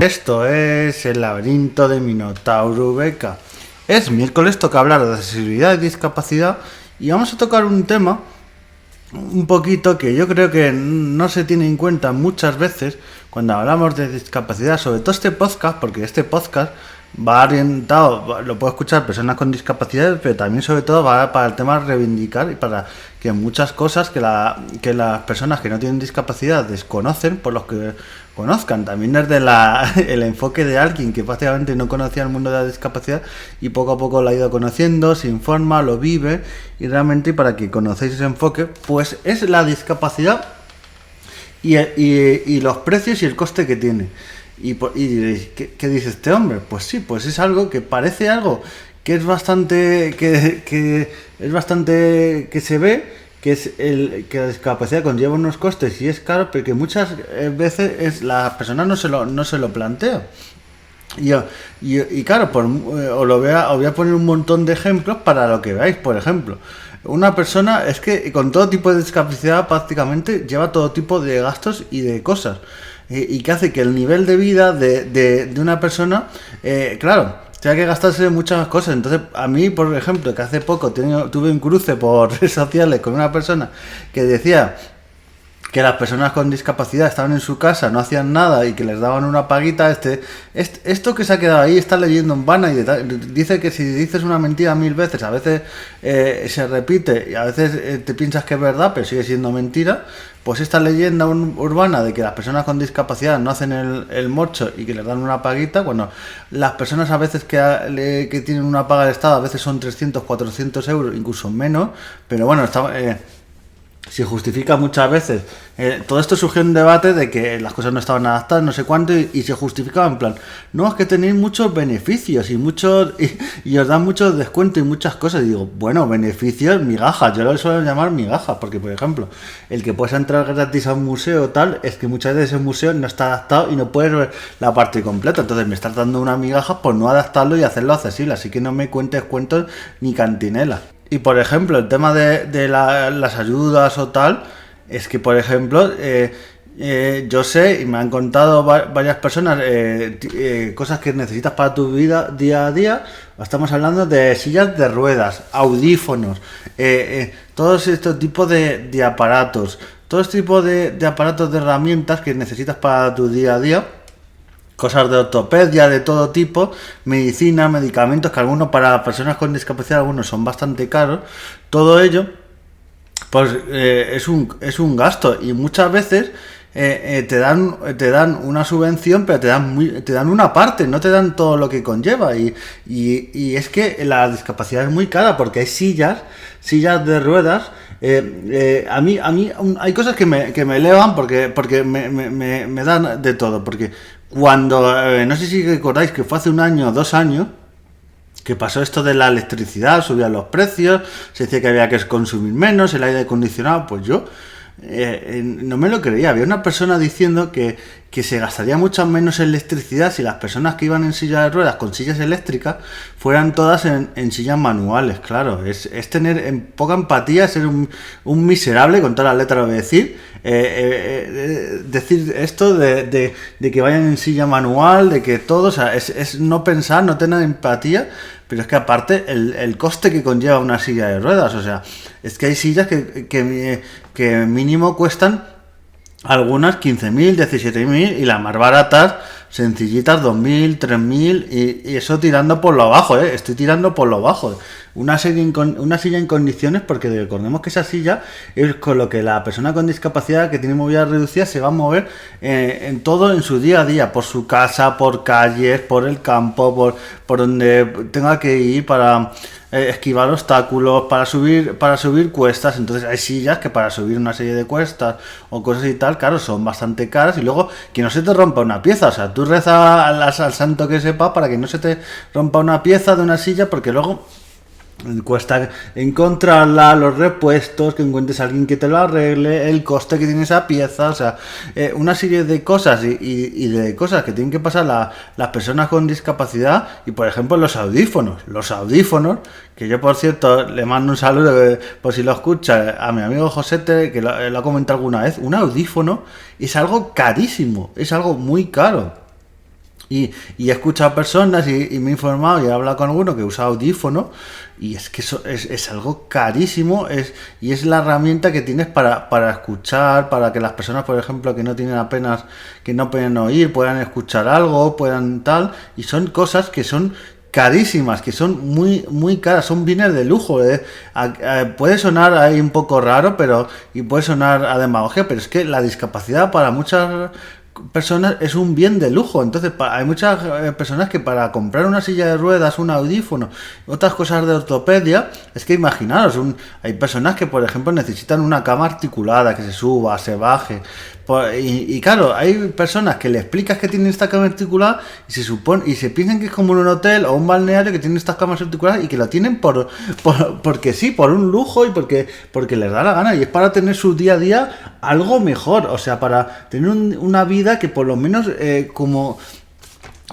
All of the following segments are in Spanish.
Esto es el laberinto de Minotauro Beca. Es miércoles, toca hablar de accesibilidad y discapacidad y vamos a tocar un tema un poquito que yo creo que no se tiene en cuenta muchas veces cuando hablamos de discapacidad, sobre todo este podcast, porque este podcast va orientado, lo puedo escuchar personas con discapacidad, pero también sobre todo va para el tema de reivindicar y para que muchas cosas que las personas que no tienen discapacidad desconocen, por los que conozcan. También desde el enfoque de alguien que prácticamente no conocía el mundo de la discapacidad y poco a poco lo ha ido conociendo, se informa, lo vive, y realmente para que conocéis ese enfoque, pues es la discapacidad y los precios y el coste que tiene. Y diréis, ¿qué dice este hombre? Pues sí, pues es algo que parece algo que es bastante que se ve que es que la discapacidad conlleva unos costes y es caro, pero que muchas veces las personas no se lo plantean. Y claro, os voy a poner un montón de ejemplos para lo que veáis. Por ejemplo, una persona es que con todo tipo de discapacidad prácticamente lleva todo tipo de gastos y de cosas. Y que hace que el nivel de vida de una persona, claro, tenga que gastarse muchas cosas. Entonces, a mí, por ejemplo, que hace poco tuve un cruce por redes sociales con una persona que decía que las personas con discapacidad estaban en su casa, no hacían nada y que les daban una paguita. Esto que se ha quedado ahí está leyendo en vana y dice que si dices una mentira 1000 veces, a veces se repite y a veces te piensas que es verdad, pero sigue siendo mentira. Pues esta leyenda urbana de que las personas con discapacidad no hacen el mocho y que les dan una paguita, bueno, las personas a veces que tienen una paga de Estado a veces son 300, 400 euros, incluso menos, pero bueno, se justifica muchas veces. Todo esto surgió en un debate de que las cosas no estaban adaptadas, no sé cuánto, y se justificaba en plan, no, es que tenéis muchos beneficios y os dan muchos descuentos y muchas cosas. Y digo, bueno, beneficios, migajas, yo lo suelo llamar migajas, porque por ejemplo, el que puedes entrar gratis a un museo tal, es que muchas veces ese museo no está adaptado y no puedes ver la parte completa, entonces me estás dando una migaja por no adaptarlo y hacerlo accesible, así que no me cuentes cuentos ni cantinelas. Y por ejemplo, el tema de las ayudas o tal, es que por ejemplo, yo sé y me han contado varias personas cosas que necesitas para tu vida día a día. Estamos hablando de sillas de ruedas, audífonos, todos estos tipos de aparatos, todo este tipo de aparatos, de herramientas que necesitas para tu día a día. Cosas de ortopedia, de todo tipo, medicina, medicamentos, que algunos para personas con discapacidad, algunos son bastante caros. Todo ello, pues es un gasto y muchas veces te dan una subvención, pero te dan una parte, no te dan todo lo que conlleva. Y es que la discapacidad es muy cara porque hay sillas de ruedas. A mí hay cosas que me elevan porque me dan de todo, porque cuando, no sé si recordáis que fue hace un año o 2 años, que pasó esto de la electricidad, subían los precios, se decía que había que consumir menos, el aire acondicionado, pues yo no me lo creía. Había una persona diciendo que se gastaría mucho menos en electricidad si las personas que iban en sillas de ruedas con sillas eléctricas fueran todas en sillas manuales. Claro, es tener poca empatía, ser un miserable, con todas las letras lo voy a decir. Decir esto de que vayan en silla manual, de que todo, o sea, es no pensar, no tener empatía. Pero es que aparte el coste que conlleva una silla de ruedas, o sea, es que hay sillas que mínimo cuestan algunas 15.000, 17.000 y las más baratas, sencillitas, 2.000, 3.000 y eso tirando por lo bajo, estoy tirando por lo bajo. Una silla en condiciones, porque recordemos que esa silla es con lo que la persona con discapacidad que tiene movilidad reducida se va a mover en todo en su día a día, por su casa, por calles, por el campo, por donde tenga que ir para esquivar obstáculos, para subir cuestas. Entonces hay sillas que para subir una serie de cuestas o cosas y tal, claro, son bastante caras, y luego que no se te rompa una pieza, o sea, tú reza al santo que sepa para que no se te rompa una pieza de una silla, porque luego cuesta encontrarla, los repuestos, que encuentres a alguien que te lo arregle, el coste que tiene esa pieza, o sea, una serie de cosas y de cosas que tienen que pasar las personas con discapacidad. Y por ejemplo los audífonos, que yo por cierto le mando un saludo por si lo escucha a mi amigo Josete, que lo ha comentado alguna vez. Un audífono es algo carísimo, es algo muy caro. Y he escuchado a personas y me he informado y he hablado con alguno que usa audífono y es que eso es algo carísimo y es la herramienta que tienes para escuchar, para que las personas, por ejemplo, que no tienen apenas, que no pueden oír, puedan escuchar algo, puedan tal, y son cosas que son carísimas, que son muy muy caras, son bienes de lujo. Puede sonar ahí un poco raro, y puede sonar a demagogia, pero es que la discapacidad para muchas personas es un bien de lujo. Entonces hay muchas personas que para comprar una silla de ruedas, un audífono, otras cosas de ortopedia, es que imaginaros, hay personas que por ejemplo necesitan una cama articulada, que se suba, se baje, y claro, hay personas que le explicas que tienen esta cama articulada y se piensan que es como en un hotel o un balneario que tienen estas camas articuladas y que lo tienen porque sí, por un lujo y porque les da la gana, y es para tener su día a día algo mejor, o sea, para tener una vida que por lo menos como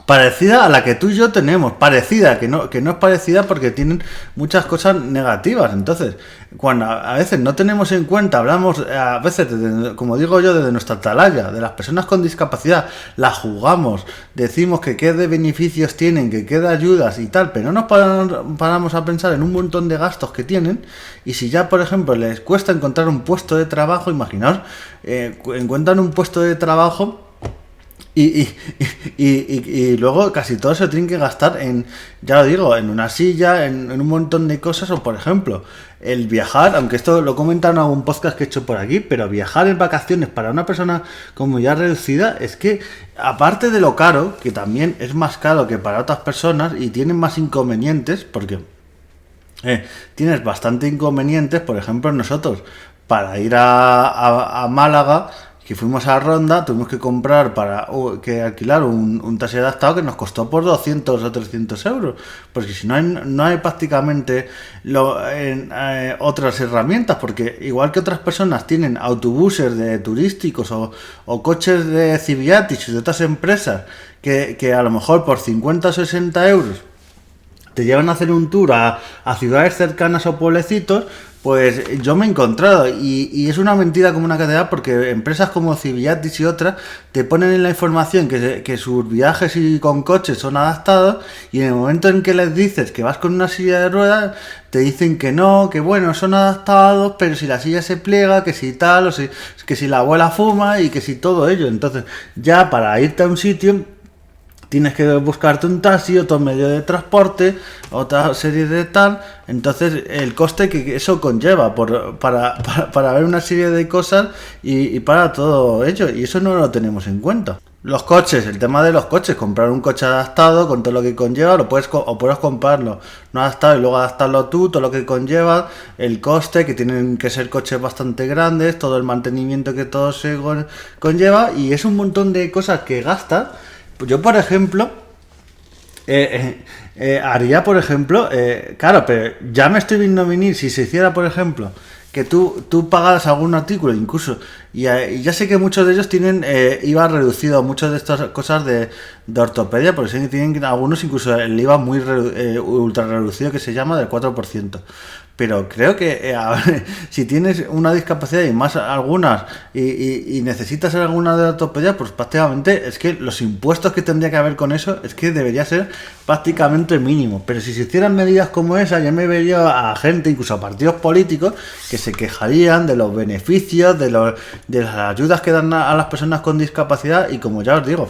parecida a la que tú y yo tenemos, parecida, que no es parecida porque tienen muchas cosas negativas. Entonces, cuando a veces no tenemos en cuenta, hablamos a veces, como digo yo, desde nuestra atalaya, de las personas con discapacidad, las juzgamos, decimos que qué de beneficios tienen, que qué de ayudas y tal, pero no nos paramos a pensar en un montón de gastos que tienen, y si ya, por ejemplo, les cuesta encontrar un puesto de trabajo, imaginaos, encuentran un puesto de trabajo y luego casi todo se tienen que gastar ya lo digo, en una silla, en un montón de cosas, o por ejemplo, el viajar, aunque esto lo comentan en algún podcast que he hecho por aquí, pero viajar en vacaciones para una persona con movilidad reducida es que, aparte de lo caro, que también es más caro que para otras personas y tienen más inconvenientes, porque tienes bastante inconvenientes, por ejemplo, nosotros, para ir a Málaga, que fuimos a Ronda, tuvimos que comprar que alquilar un taxi adaptado que nos costó por 200 o 300 euros, porque si no hay prácticamente otras herramientas, porque igual que otras personas tienen autobuses de turísticos o coches de Civiatis y de otras empresas que a lo mejor por 50 o 60 euros te llevan a hacer un tour a ciudades cercanas o pueblecitos, pues yo me he encontrado, y es una mentira como una catedral, porque empresas como Civiatis y otras te ponen en la información que sus viajes y con coches son adaptados, y en el momento en que les dices que vas con una silla de ruedas, te dicen que no, que bueno, son adaptados, pero si la silla se pliega, que si tal, que si la abuela fuma y que si todo ello. Entonces, ya para irte a un sitio tienes que buscarte un taxi, otro medio de transporte, otra serie de tal. Entonces, el coste que eso conlleva para ver una serie de cosas y para todo ello, y eso no lo tenemos en cuenta. Los coches, el tema de los coches, comprar un coche adaptado con todo lo que conlleva, puedes comprarlo no adaptado y luego adaptarlo tú, todo lo que conlleva, el coste, que tienen que ser coches bastante grandes, todo el mantenimiento que todo se conlleva, y es un montón de cosas que gastas. Yo, por ejemplo, haría, por ejemplo, claro, pero ya me estoy viendo venir, si se hiciera, por ejemplo, que tú pagaras algún artículo, incluso, y ya sé que muchos de ellos tienen IVA reducido, muchas de estas cosas de ortopedia, porque sé que tienen algunos incluso el IVA muy ultra reducido, que se llama del 4%. Pero creo que si tienes una discapacidad y más algunas y necesitas alguna de ortopedia, pues prácticamente es que los impuestos que tendría que haber con eso es que debería ser prácticamente mínimo. Pero si se hicieran medidas como esa, ya me vería a gente, incluso a partidos políticos, que se quejarían de los beneficios, de las ayudas que dan a las personas con discapacidad, y como ya os digo,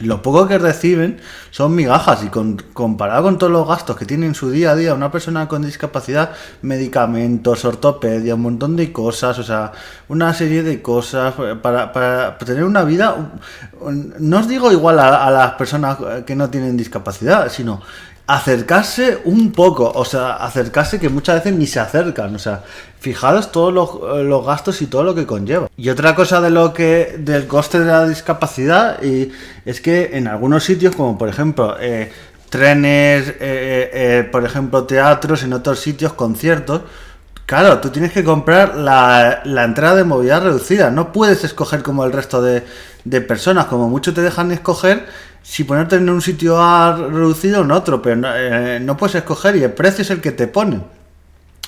lo poco que reciben son migajas, y comparado con todos los gastos que tiene en su día a día una persona con discapacidad, medicamentos, ortopedia, un montón de cosas, o sea, una serie de cosas para tener una vida, no os digo igual a las personas que no tienen discapacidad, sino acercarse un poco, o sea, acercarse, que muchas veces ni se acercan, o sea, fijaros todos los gastos y todo lo que conlleva. Y otra cosa del coste de la discapacidad, y es que en algunos sitios, como por ejemplo trenes, por ejemplo teatros, en otros sitios conciertos, claro, tú tienes que comprar la entrada de movilidad reducida, no puedes escoger como el resto de personas, como mucho te dejan escoger si ponerte en un sitio A reducido o en otro, pero no puedes escoger, y el precio es el que te ponen.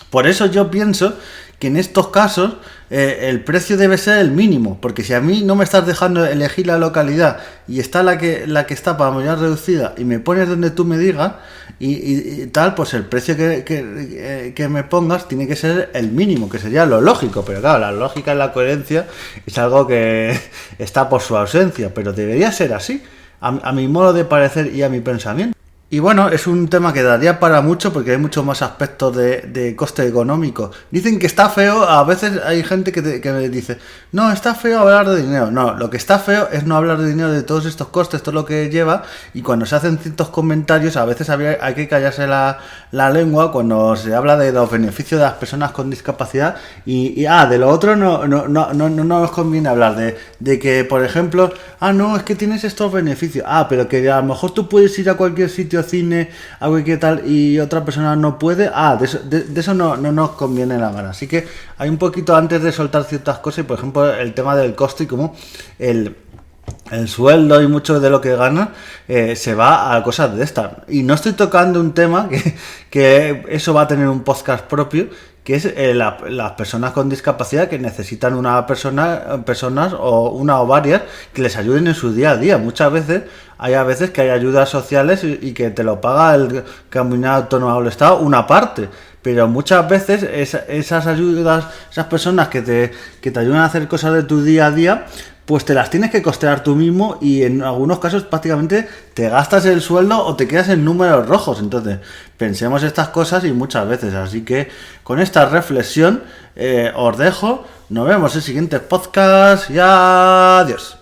Por eso yo pienso que en estos casos el precio debe ser el mínimo, porque si a mí no me estás dejando elegir la localidad y está la que está para movilidad reducida y me pones donde tú me digas y tal, pues el precio que me pongas tiene que ser el mínimo, que sería lo lógico, pero claro, la lógica y la coherencia es algo que está por su ausencia, pero debería ser así, a mi modo de parecer y a mi pensamiento. Y bueno, es un tema que daría para mucho porque hay muchos más aspectos de coste económico. Dicen que está feo, a veces hay gente que me dice, no, está feo hablar de dinero. No, lo que está feo es no hablar de dinero, de todos estos costes, todo lo que lleva, y cuando se hacen ciertos comentarios a veces hay que callarse la lengua cuando se habla de los beneficios de las personas con discapacidad y de lo otro no nos conviene hablar, de que, por ejemplo, no, es que tienes estos beneficios, pero que a lo mejor tú puedes ir a cualquier sitio, cine, algo que tal, y otra persona no puede, de eso no nos conviene la gana. Así que hay un poquito antes de soltar ciertas cosas, y por ejemplo el tema del coste y cómo el sueldo y mucho de lo que gana se va a cosas de estas. Y no estoy tocando un tema que eso va a tener un podcast propio, que es las personas con discapacidad que necesitan personas o una o varias que les ayuden en su día a día. Muchas veces hay ayudas sociales y que te lo paga el Comunidad Autónoma del Estado una parte, pero muchas veces esas ayudas, esas personas que te ayudan a hacer cosas de tu día a día, pues te las tienes que costear tú mismo y en algunos casos prácticamente te gastas el sueldo o te quedas en números rojos. Entonces, pensemos estas cosas y muchas veces. Así que con esta reflexión os dejo. Nos vemos en el siguiente podcast y adiós.